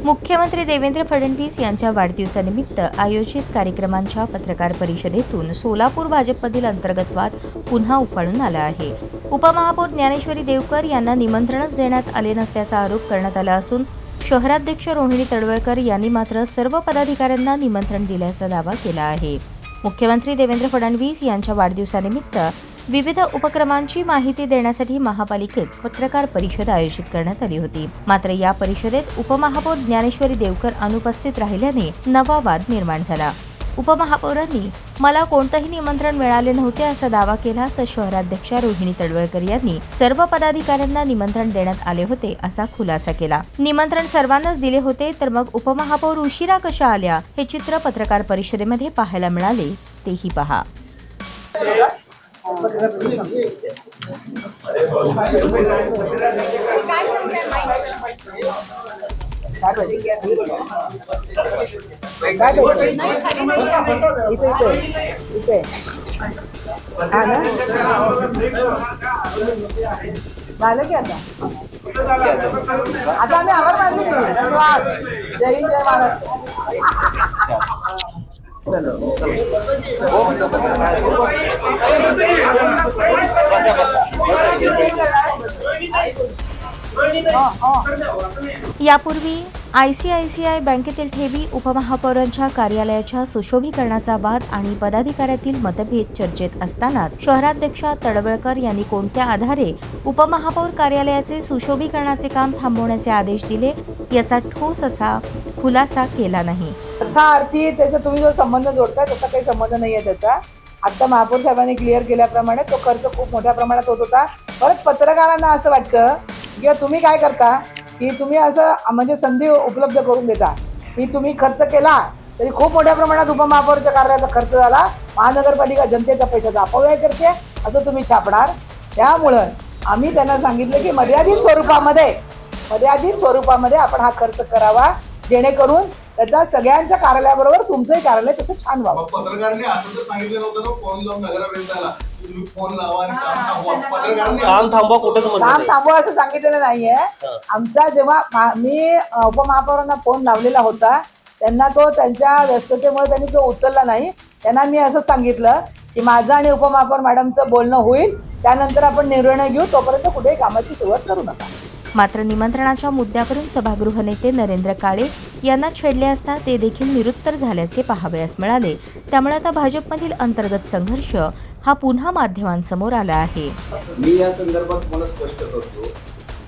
मुख्यमंत्री देवेंद्र फडणवीस यांच्या वाढदिवसानिमित्त आयोजित कार्यक्रमांच्या पत्रकार परिषदेतून सोलापूर भाजपमधील अंतर्गत वाद पुन्हा उफाळून आला आहे. उपमहापौर ज्ञानेश्वरी देवकर यांना निमंत्रणच देण्यात आले नसल्याचा आरोप करण्यात आला असून शहराध्यक्ष रोहिणी तडवळकर यांनी मात्र सर्व पदाधिकाऱ्यांना निमंत्रण दिल्याचा दावा केला आहे. मुख्यमंत्री देवेंद्र फडणवीस यांच्या वाढदिवसानिमित्त विविध उपक्रमांची माहिती देण्यासाठी महापालिकेत पत्रकार परिषद आयोजित करण्यात आली होती. मात्र या परिषदेत उपमहापौर ज्ञानेश्वरी देवकर अनुपस्थित राहिल्याने नवा वाद निर्माण झाला. उपमहापौरांनी मला कोणतेही निमंत्रण मिळाले नव्हते असा दावा केला, तर शहराध्यक्षा रोहिणी तडवळकर यांनी सर्व पदाधिकाऱ्यांना निमंत्रण देण्यात आले होते असा खुलासा केला. निमंत्रण सर्वांनाच दिले होते, तर मग उपमहापौर उशिरा कशा आल्या हे चित्र पत्रकार परिषदेमध्ये पाहायला मिळाले, तेही पहा. झालं की आता आम्ही आभार मानले. धन्यवाद. जय हिंद, जय महाराष्ट्र. यापूर्वी ICICI बँकेतील ठेवी उपमहापौरांच्या कार्यालयाच्या सुशोभीकरणाचा वाद आणि पदाधिकाऱ्यातील मतभेद चर्चेत असतानाच शहराध्यक्षा तडवळकर यांनी कोणत्या आधारे उपमहापौर कार्यालयाचे सुशोभीकरणाचे काम थांबवण्याचे आदेश दिले याचा ठोस असा खुलासा केला नाही. अर्थार्थी त्याचा तुम्ही जो संबंध जोडताय त्याचा काही संबंध नाहीये त्याचा. आता महापौर साहेबांनी क्लिअर केल्याप्रमाणे तो खर्च खूप मोठ्या प्रमाणात होत होता. परत पत्रकारांना असं वाटतं किंवा तुम्ही काय करता की तुम्ही असं म्हणजे संधी उपलब्ध करून देता की तुम्ही खर्च केला तरी खूप मोठ्या प्रमाणात उपमहापौरच्या कार्यालयाचा खर्च झाला, महानगरपालिका जनतेच्या पैशाचा अपव्यय करते असं तुम्ही छापणार. त्यामुळं आम्ही त्यांना सांगितलं की मर्यादित स्वरूपामध्ये आपण हा खर्च करावा, जेणेकरून त्याचा सगळ्यांच्या कार्यालयाबरोबर तुमचंही कार्यालय तसं छान व्हावं. पत्रकारांनी असं तर सांगितलं नव्हतं ना, फोन लावून नगराध्यक्षाला तुम्ही फोन लावा आणि काम थांबवा, कुठं काम थांबवा असं सांगितलेलं नाहीये. आमचा जेव्हा मी उपमहापौरांना फोन लावलेला होता त्यांना तो त्यांच्या व्यस्ततेमुळे त्यांनी तो उचलला नाही. त्यांना मी असं सांगितलं की माझं आणि उपमहापौर मॅडमचं बोलणं होईल, त्यानंतर आपण निर्णय घेऊ, तोपर्यंत कुठेही कामाची सुरुवात करू नका. मात्र निमंत्रणाच्या मुद्द्यावरून सभागृह नेते नरेंद्र काळे यांना छेडले असता ते देखील निरुत्तर झाल्याचे पाहावयास मिळाले. त्यामुळे आता भाजपमधील अंतर्गत संघर्ष हा पुन्हा माध्यमांसमोर आला आहे. मी या संदर्भात मला स्पष्ट करतो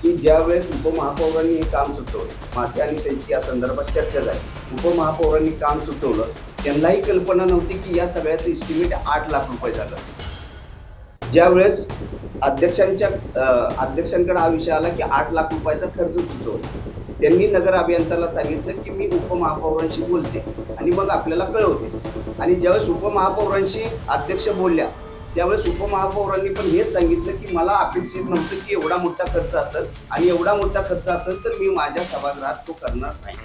की ज्यावेळेस उपमहापौरांनी हे काम सुचवलं, माझी आणि त्यांची या संदर्भात चर्चा झाली. उपमहापौरांनी काम सुचवलं, त्यांनाही कल्पना नव्हती की या सगळ्याचं इस्टिमेट 8 लाख रुपये झालं. ज्यावेळेस अध्यक्षांकडे हा विषय आला की 8 लाख रुपयाचा खर्च सुचवला, त्यांनी नगर अभियंत्याला सांगितलं की मी उपमहापौरांशी बोलते आणि मग आपल्याला कळवते. आणि ज्यावेळेस उपमहापौरांशी अध्यक्ष बोलल्या त्यावेळेस उपमहापौरांनी पण हेच सांगितलं की मला अपेक्षित नव्हतं की एवढा मोठा खर्च असेल, आणि एवढा मोठा खर्च असेल तर मी माझ्या सभागृहात तो करणार नाही.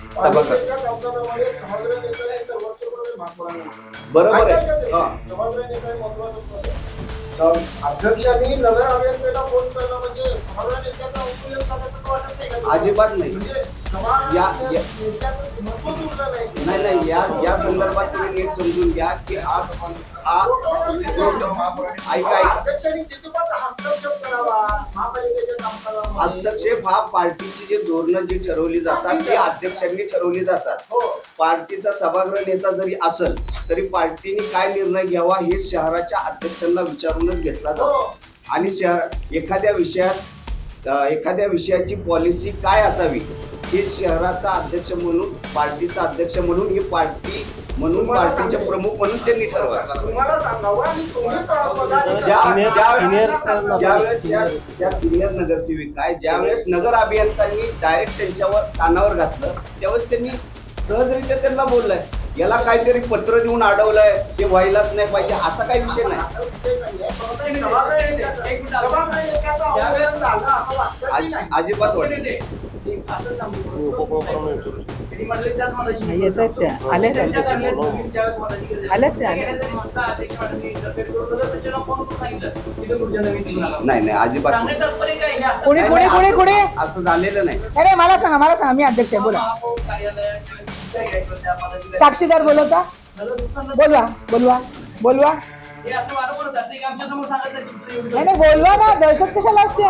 बरोबर आहे. अध्यक्षांनी नगर अभियंत्याला फोन केला म्हणजे सभागृह नेत्यांना उपयोग करण्याचं वाटत नाही का? अजिबात नाही. नाही या संदर्भात तुम्ही नीट समजून घ्या की हस्तक्षेप हा पार्टीची जे धोरणं जी ठरवली जातात ते अध्यक्षांनी ठरवली जातात. पार्टीचा सभागृह नेता जरी असेल तरी पार्टीने काय निर्णय घ्यावा हे शहराच्या अध्यक्षांना विचारूनच घेतला जातो. आणि एखाद्या विषयाची पॉलिसी काय असावी हे शहराचा अध्यक्ष म्हणून, पार्टीचा अध्यक्ष म्हणून, ही पार्टी म्हणून, पार्टीचे प्रमुख म्हणून त्यांनी ठरवायचं. ज्यावेळेस त्या सिनियर नगरसेविक आहे, ज्यावेळेस नगर अभियंत्यांनी डायरेक्ट त्यांच्यावर कानावर घातलं त्यावेळेस त्यांनी सहजरित्या त्यांना बोललाय याला काहीतरी पत्र देऊन अडवलंय, ते व्हायलाच नाही पाहिजे असा काही विषय नाही. अजिबात वाटत उपक्रम येतो. येत आहेत त्या आले त्या आल्यात त्या नाही अजिबात नाही. कोणी कोणी कोणी कोणी असं झालेलं नाही. अरे मला सांगा मी अध्यक्ष आहे बोला साक्षीदार बोलवता बोलवा नाही बोलवा ना दहशत कशाला असते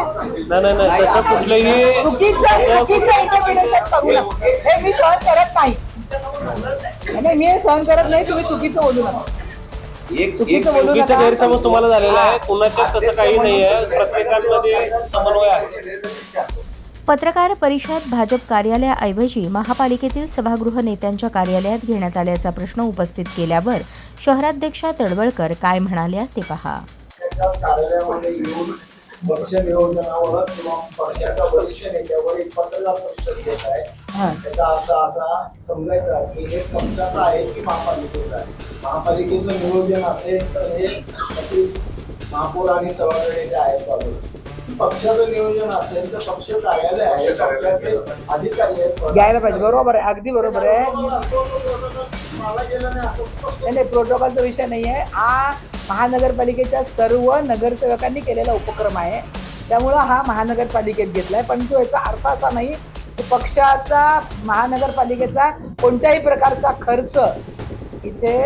नाही तसं कुठलंही चुकीचं इंटरप्रिटेशन करू नका हे मी सहन करत नाही मी हे सहन करत नाही तुम्ही चुकीचं बोलू नका एक चुकीचं बोलू चुकीचा नका गैरसमज तुम्हाला झालेला आहे. कुणाच्या तसं काही नाही आहे. प्रत्येकांमध्ये समन्वय आहे. पत्रकार परिषद भाजप कार्यालयाऐवजी महापालिकेतील सभागृह नेत्यांच्या कार्यालयात घेण्यात आल्याचा प्रश्न उपस्थित केल्यावर शहराध्यक्षा तडवळकर काय म्हणाल्या ते पहा. त्याच्याच कार्यालयामध्ये येऊन पक्ष नियोजनावर किंवा पक्षाच्या वरिष्ठ नेत्यावर एक पत्रकार परिषद घेत आहे. त्याचा अर्थ असा समजायचा की हे पक्षाचं आहे की महापालिकेचं आहे. महापालिकेचं नियोजन असेल तर हे महापौर आणि सभागृह जे आहेत बाजूला. पक्षाचं नियोजन असेल तर पक्ष कार्यालय आहे, पक्षाचे अधिकारी आहेत. घ्यायला पाहिजे बरोबर आहे अगदी बरोबर आहे मला गेलं नाही असं स्पष्ट. नाही प्रोटोकॉलचा विषय नाही आहे हा महानगरपालिकेच्या सर्व नगरसेवकांनी केलेला उपक्रम आहे त्यामुळं हा महानगरपालिकेत घेतला आहे परंतु याचा अर्थ असा नाही की पक्षाचा महानगरपालिकेचा कोणत्याही प्रकारचा खर्च इथे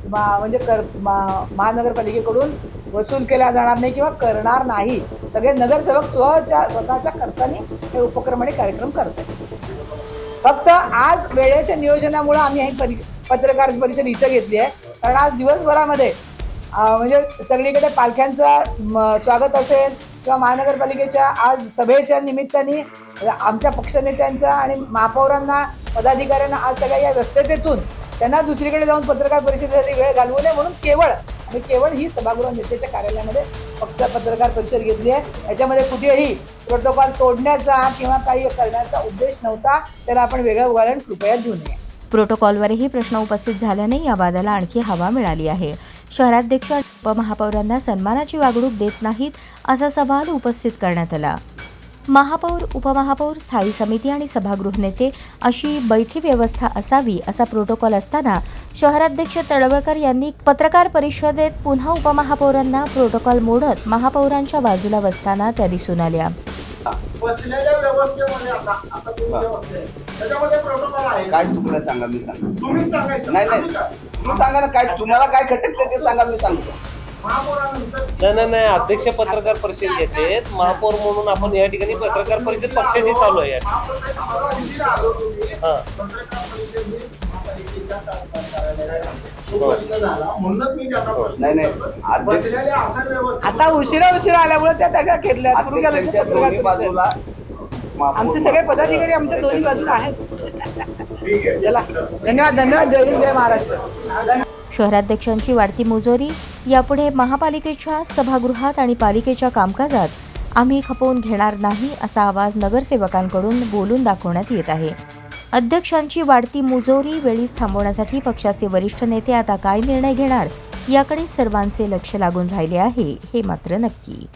म्हणजे महानगरपालिकेकडून वसूल केला जाणार नाही किंवा करणार नाही. सगळे नगरसेवक स्वतःच्या खर्चाने हे उपक्रम आणि कार्यक्रम करतात. फक्त आज वेळेच्या नियोजनामुळे आम्ही ही पत्रकार परिषद इथं घेतली आहे कारण आज दिवसभरामध्ये म्हणजे सगळीकडे पालख्यांचं स्वागत असेल किंवा महानगरपालिकेच्या आज सभेच्या निमित्ताने आमच्या पक्षनेत्यांचा आणि महापौरांना पदाधिकाऱ्यांना आज सगळ्या या व्यस्ततेतून त्यांना दुसरीकडे जाऊन पत्रकार परिषदेसाठी वेळ घालवू नये म्हणून केवळ ही सभागृह नेत्याच्या कार्यालयामध्ये पक्ष पत्रकार परिषद घेतली आहे. याच्यामध्ये कुठेही प्रोटोकॉल तोडण्याचा किंवा काही करण्याचा उद्देश नव्हता. त्याला आपण वेगळं उदाहरण कृपया देऊ नये. प्रोटोकॉलवरही प्रश्न उपस्थित झाल्याने या वादाला आणखी हवा मिळाली आहे. शहराध्यक्ष उपमहापौरांना सन्मानाची वागणूक देत नाहीत असा सवाल उपस्थित करण्यात आला. महापौर उपमहापौर स्थायी समिती आणि सभागृह नेते अशी बैठी व्यवस्था असावी असा प्रोटोकॉल असताना शहराध्यक्ष तडवळकर यांनी पत्रकार परिषदेत पुन्हा उपमहापौरांना प्रोटोकॉल मोडत महापौरांच्या बाजूला बसताना त्या दिसून आल्या. बसलेल्या व्यवस्थेमध्ये आता तुम्ही जे बसले त्याच्यामध्ये प्रोटोकॉल आहे. काय चुकलं सांगा मी सांगतो. तुम्हीच सांगायचं. नाही तुम्ही सांगा ना काय तुम्हाला काय खटकतं ते सांगा मी सांगतो. महापौरानंतर नाही अध्यक्ष पत्रकार परिषद घेते महापौर म्हणून आपण या ठिकाणी पत्रकार परिषद पक्षाची चालू आहे. महापौर साहेब, आम्हाला उशिरा आलो तुम्ही. हा. पत्रकार परिषदेत महापालिकेच्या कार्यालयात तो प्रश्न झाला म्हणूनच मी त्यांना प्रश्न नाही विचारतो. बसलेल्या असा व्यवस्था आता उशिरा आल्यामुळे त्या घेतल्या सुरू केल्या अध्यक्षांच्या पत्रकार दोन्ही परिषद. बाजूला आमचे सगळे पदाधिकारी आमच्या दोन्ही बाजूला आहेत. ठीक आहे. चला धन्यवाद जय हिंद जय महाराष्ट्र. शहराध्यक्षांची वाढती मुजोरी यापुढे महापालिकेच्या सभागृहात आणि पालिकेच्या कामकाजात आम्ही खपवून घेणार नाही असा आवाज नगरसेवकांकडून बोलून दाखवण्यात येत आहे. अध्यक्षांची वाढती मुजोरी वेळीच थांबवण्यासाठी पक्षाचे वरिष्ठ नेते आता काय निर्णय घेणार याकडे सर्वांचे लक्ष लागून राहिले आहे हे मात्र नक्की.